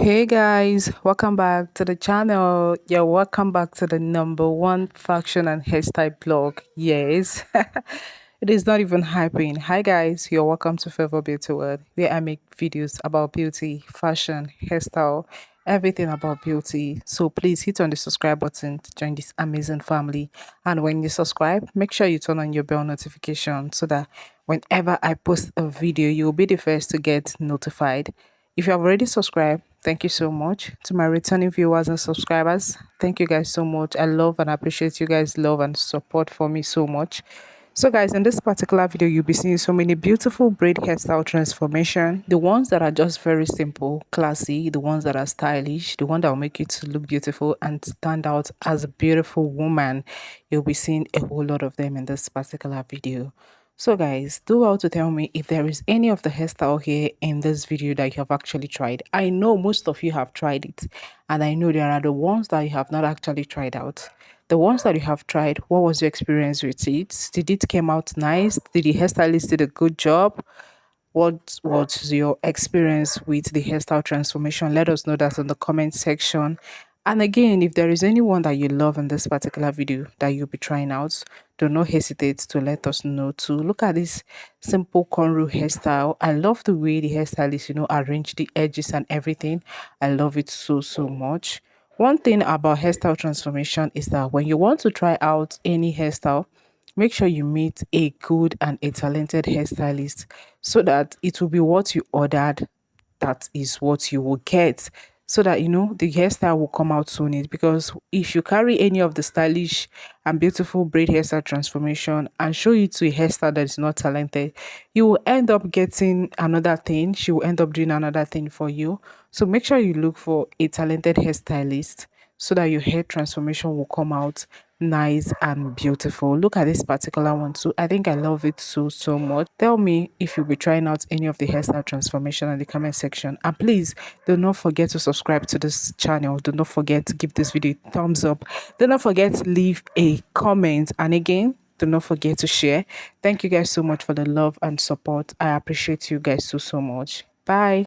Hey guys, welcome back to the channel. Yeah, welcome back to the number one fashion and hairstyle blog. Yes, it is not even hyping. Hi guys, you're welcome to Favor Beauty World, where I make videos about beauty, fashion, hairstyle, everything about beauty. So please hit on the subscribe button to join this amazing family. And when you subscribe, make sure you turn on your bell notification so that whenever I post a video, you'll be the first to get notified. If you have already subscribed, thank you so much. To my returning viewers and subscribers, thank you guys so much. I love and appreciate you guys' love and support for me so much. So guys, in this particular video, you'll be seeing so many beautiful braid hairstyle transformation. The ones that are just very simple, classy, the ones that are stylish, the one that will make you to look beautiful and stand out as a beautiful woman. You'll be seeing a whole lot of them in this particular video. So guys, do well to tell me if there is any of the hairstyle here in this video that you have actually tried. I know most of you have tried it, and I know there are the ones that you have not actually tried out. The ones that you have tried, what was your experience with it? Did it came out nice? Did the hairstylist did a good job? What was your experience with the hairstyle transformation? Let us know that in the comment section. And again, if there is anyone that you love in this particular video that you'll be trying out, do not hesitate to let us know too. Look at this simple cornrow hairstyle. I love the way the hairstylist, arrange the edges and everything. I love it so much. One thing about hairstyle transformation is that when you want to try out any hairstyle, make sure you meet a good and a talented hairstylist so that it will be what you ordered, that is what you will get, so that the hairstyle will come out soon. It because if you carry any of the stylish and beautiful braid hairstyle transformation and show it to a hairstyle that is not talented, you will end up getting another thing. She will end up doing another thing for you. So make sure you look for a talented hairstylist so that your hair transformation will come out nice and beautiful. Look at this particular one too. I think I love it so much. Tell me if you'll be trying out any of the hairstyle transformation in the comment section, and please do not forget to subscribe to this channel. Do not forget to give this video a thumbs up. Do not forget to leave a comment, and again, do not forget to share. Thank you guys so much for the love and support. I appreciate you guys so much. Bye.